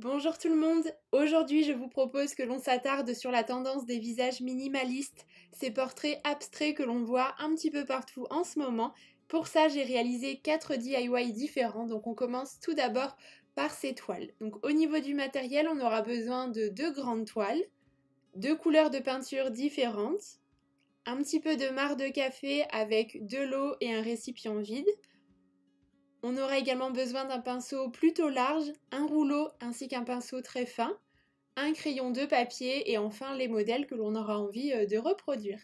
Bonjour tout le monde, aujourd'hui je vous propose que l'on s'attarde sur la tendance des visages minimalistes, ces portraits abstraits que l'on voit un petit peu partout en ce moment. Pour ça j'ai réalisé 4 DIY différents, donc on commence tout d'abord par ces toiles. Donc au niveau du matériel on aura besoin de 2 grandes toiles, 2 couleurs de peinture différentes, un petit peu de marc de café avec de l'eau et un récipient vide. On aura également besoin d'un pinceau plutôt large, un rouleau ainsi qu'un pinceau très fin, un crayon de papier et enfin les modèles que l'on aura envie de reproduire.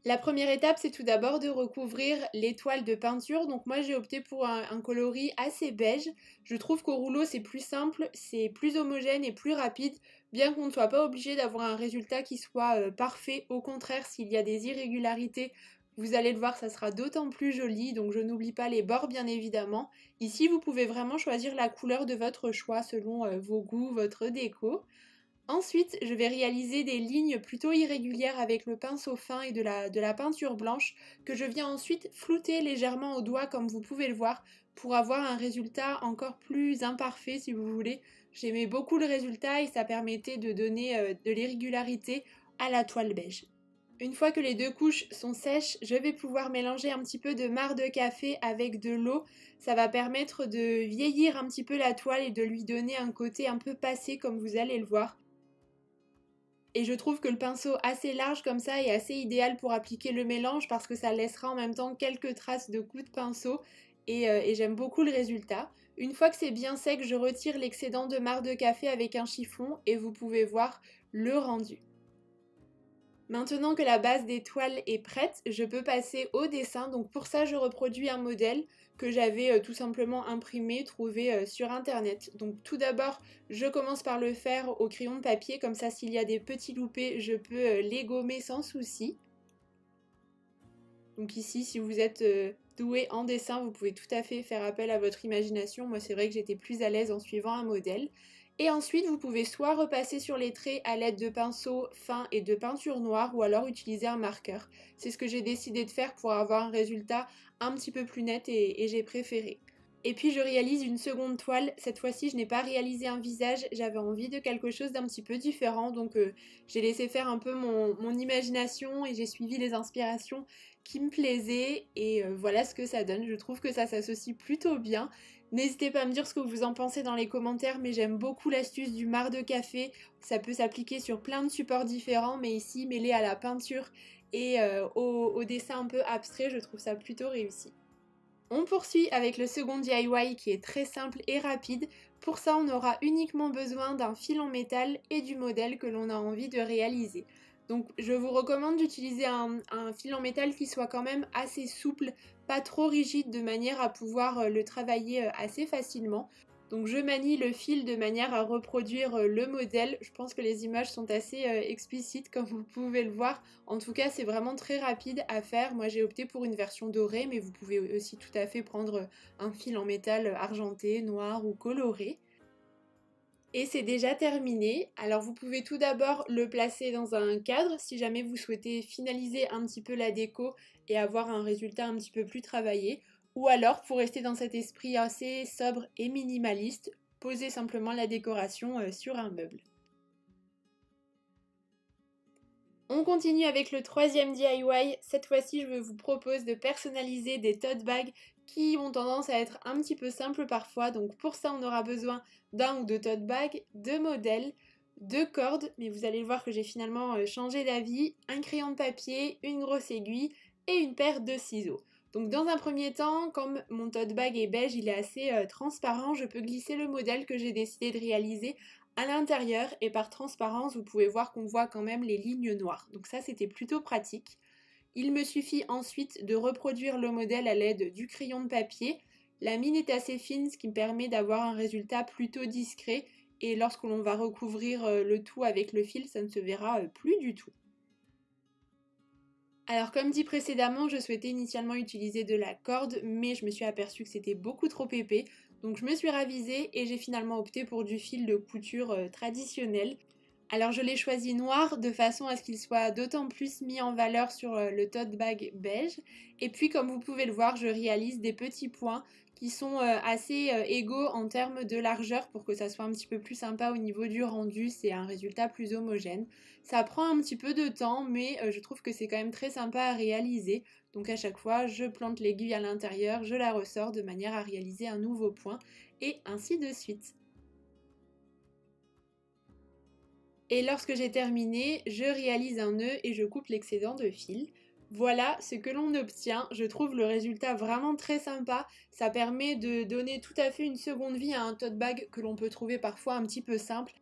La première étape, c'est tout d'abord de recouvrir les toiles de peinture. Donc moi j'ai opté pour un coloris assez beige. Je trouve qu'au rouleau c'est plus simple, c'est plus homogène et plus rapide, bien qu'on ne soit pas obligé d'avoir un résultat qui soit parfait. Au contraire, s'il y a des irrégularités, vous allez le voir, ça sera d'autant plus joli. Donc je n'oublie pas les bords bien évidemment. Ici vous pouvez vraiment choisir la couleur de votre choix selon vos goûts, votre déco. Ensuite, je vais réaliser des lignes plutôt irrégulières avec le pinceau fin et de la peinture blanche que je viens ensuite flouter légèrement au doigt comme vous pouvez le voir pour avoir un résultat encore plus imparfait si vous voulez. J'aimais beaucoup le résultat et ça permettait de donner de l'irrégularité à la toile beige. Une fois que les 2 couches sont sèches, je vais pouvoir mélanger un petit peu de marc de café avec de l'eau. Ça va permettre de vieillir un petit peu la toile et de lui donner un côté un peu passé comme vous allez le voir. Et je trouve que le pinceau assez large comme ça est assez idéal pour appliquer le mélange parce que ça laissera en même temps quelques traces de coups de pinceau et j'aime beaucoup le résultat. Une fois que c'est bien sec, je retire l'excédent de marc de café avec un chiffon et vous pouvez voir le rendu. Maintenant que la base des toiles est prête, je peux passer au dessin. Donc pour ça, je reproduis un modèle que j'avais tout simplement imprimé, trouvé sur internet. Donc tout d'abord, je commence par le faire au crayon de papier, comme ça s'il y a des petits loupés, je peux les gommer sans souci. Donc ici, si vous êtes doué en dessin, vous pouvez tout à fait faire appel à votre imagination. Moi, c'est vrai que j'étais plus à l'aise en suivant un modèle. Et ensuite, vous pouvez soit repasser sur les traits à l'aide de pinceaux fins et de peinture noire, ou alors utiliser un marqueur. C'est ce que j'ai décidé de faire pour avoir un résultat un petit peu plus net et j'ai préféré. Et puis je réalise une seconde toile. Cette fois-ci, je n'ai pas réalisé un visage, j'avais envie de quelque chose d'un petit peu différent. Donc j'ai laissé faire un peu mon imagination et j'ai suivi les inspirations qui me plaisaient. Et voilà ce que ça donne. Je trouve que ça s'associe plutôt bien. N'hésitez pas à me dire ce que vous en pensez dans les commentaires, mais j'aime beaucoup l'astuce du marc de café. Ça peut s'appliquer sur plein de supports différents, mais ici, mêlé à la peinture et au dessin un peu abstrait, je trouve ça plutôt réussi. On poursuit avec le second DIY qui est très simple et rapide. Pour ça, on aura uniquement besoin d'un fil en métal et du modèle que l'on a envie de réaliser. Donc je vous recommande d'utiliser un fil en métal qui soit quand même assez souple, pas trop rigide de manière à pouvoir le travailler assez facilement. Donc je manie le fil de manière à reproduire le modèle. Je pense que les images sont assez explicites comme vous pouvez le voir. En tout cas, c'est vraiment très rapide à faire. Moi, j'ai opté pour une version dorée, mais vous pouvez aussi tout à fait prendre un fil en métal argenté, noir ou coloré. Et c'est déjà terminé. Alors vous pouvez tout d'abord le placer dans un cadre si jamais vous souhaitez finaliser un petit peu la déco et avoir un résultat un petit peu plus travaillé. Ou alors pour rester dans cet esprit assez sobre et minimaliste, posez simplement la décoration sur un meuble. On continue avec le troisième DIY. Cette fois-ci, je vous propose de personnaliser des tote bags qui ont tendance à être un petit peu simples parfois. Donc pour ça, on aura besoin d'un ou deux tote bags, de modèles, de cordes, mais vous allez le voir que j'ai finalement changé d'avis, un crayon de papier, une grosse aiguille et une paire de ciseaux. Donc dans un premier temps, comme mon tote bag est beige, il est assez transparent, je peux glisser le modèle que j'ai décidé de réaliser à l'intérieur et par transparence, vous pouvez voir qu'on voit quand même les lignes noires. Donc ça, c'était plutôt pratique. Il me suffit ensuite de reproduire le modèle à l'aide du crayon de papier. La mine est assez fine, ce qui me permet d'avoir un résultat plutôt discret. Et lorsque l'on va recouvrir le tout avec le fil, ça ne se verra plus du tout. Alors comme dit précédemment, je souhaitais initialement utiliser de la corde, mais je me suis aperçue que c'était beaucoup trop épais. Donc je me suis ravisée et j'ai finalement opté pour du fil de couture traditionnel. Alors je l'ai choisi noir de façon à ce qu'il soit d'autant plus mis en valeur sur le tote bag beige. Et puis comme vous pouvez le voir, je réalise des petits points qui sont assez égaux en termes de largeur pour que ça soit un petit peu plus sympa au niveau du rendu, c'est un résultat plus homogène. Ça prend un petit peu de temps, mais je trouve que c'est quand même très sympa à réaliser. Donc à chaque fois, je plante l'aiguille à l'intérieur, je la ressors de manière à réaliser un nouveau point, et ainsi de suite. Et lorsque j'ai terminé, je réalise un nœud et je coupe l'excédent de fil. Voilà ce que l'on obtient. Je trouve le résultat vraiment très sympa. Ça permet de donner tout à fait une seconde vie à un tote bag que l'on peut trouver parfois un petit peu simple.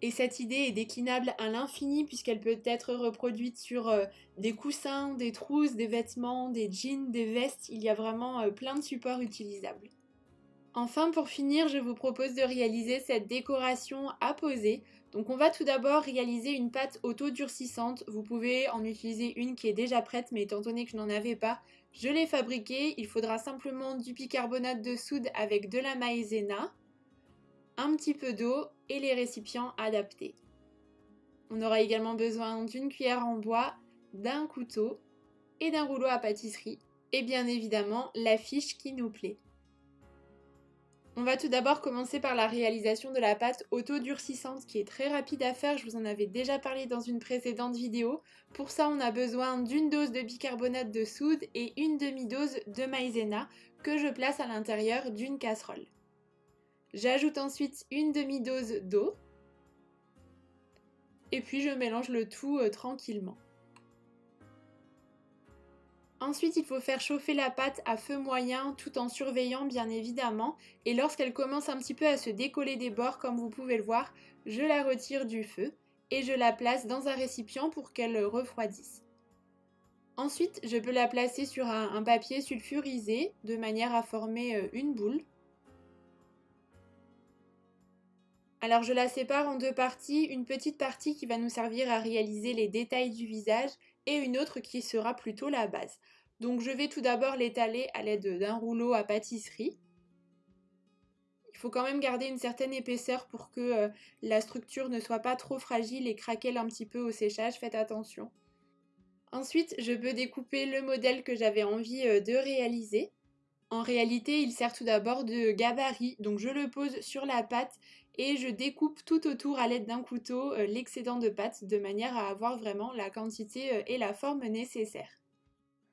Et cette idée est déclinable à l'infini puisqu'elle peut être reproduite sur des coussins, des trousses, des vêtements, des jeans, des vestes. Il y a vraiment plein de supports utilisables. Enfin, pour finir, je vous propose de réaliser cette décoration à poser. Donc on va tout d'abord réaliser une pâte auto-durcissante. Vous pouvez en utiliser une qui est déjà prête, mais étant donné que je n'en avais pas, je l'ai fabriquée. Il faudra simplement du bicarbonate de soude avec de la maïzena, un petit peu d'eau et les récipients adaptés. On aura également besoin d'une cuillère en bois, d'un couteau et d'un rouleau à pâtisserie. Et bien évidemment, la fiche qui nous plaît. On va tout d'abord commencer par la réalisation de la pâte auto-durcissante qui est très rapide à faire, je vous en avais déjà parlé dans une précédente vidéo. Pour ça, on a besoin d'une dose de bicarbonate de soude et une demi-dose de maïzena que je place à l'intérieur d'une casserole. J'ajoute ensuite une demi-dose d'eau et puis je mélange le tout tranquillement. Ensuite, il faut faire chauffer la pâte à feu moyen tout en surveillant bien évidemment. Et lorsqu'elle commence un petit peu à se décoller des bords, comme vous pouvez le voir, je la retire du feu et je la place dans un récipient pour qu'elle refroidisse. Ensuite, je peux la placer sur un papier sulfurisé de manière à former une boule. Alors je la sépare en deux parties, une petite partie qui va nous servir à réaliser les détails du visage et une autre qui sera plutôt la base. Donc je vais tout d'abord l'étaler à l'aide d'un rouleau à pâtisserie. Il faut quand même garder une certaine épaisseur pour que la structure ne soit pas trop fragile et craquelle un petit peu au séchage, faites attention. Ensuite, je peux découper le modèle que j'avais envie de réaliser. En réalité, il sert tout d'abord de gabarit, donc je le pose sur la pâte et je découpe tout autour à l'aide d'un couteau l'excédent de pâte de manière à avoir vraiment la quantité et la forme nécessaires.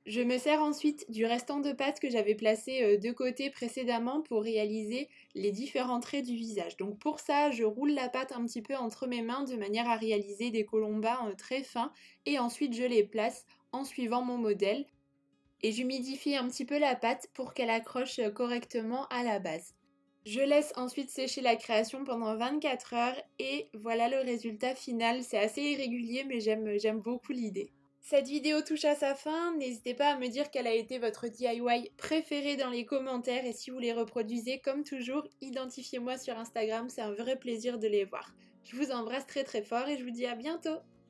Je me sers ensuite du restant de pâte que j'avais placé de côté précédemment pour réaliser les différents traits du visage. Donc pour ça, je roule la pâte un petit peu entre mes mains de manière à réaliser des colombins très fins et ensuite je les place en suivant mon modèle. Et j'humidifie un petit peu la pâte pour qu'elle accroche correctement à la base. Je laisse ensuite sécher la création pendant 24 heures et voilà le résultat final. C'est assez irrégulier mais j'aime beaucoup l'idée. Cette vidéo touche à sa fin, n'hésitez pas à me dire quel a été votre DIY préféré dans les commentaires et si vous les reproduisez comme toujours, identifiez-moi sur Instagram, c'est un vrai plaisir de les voir. Je vous embrasse très très fort et je vous dis à bientôt.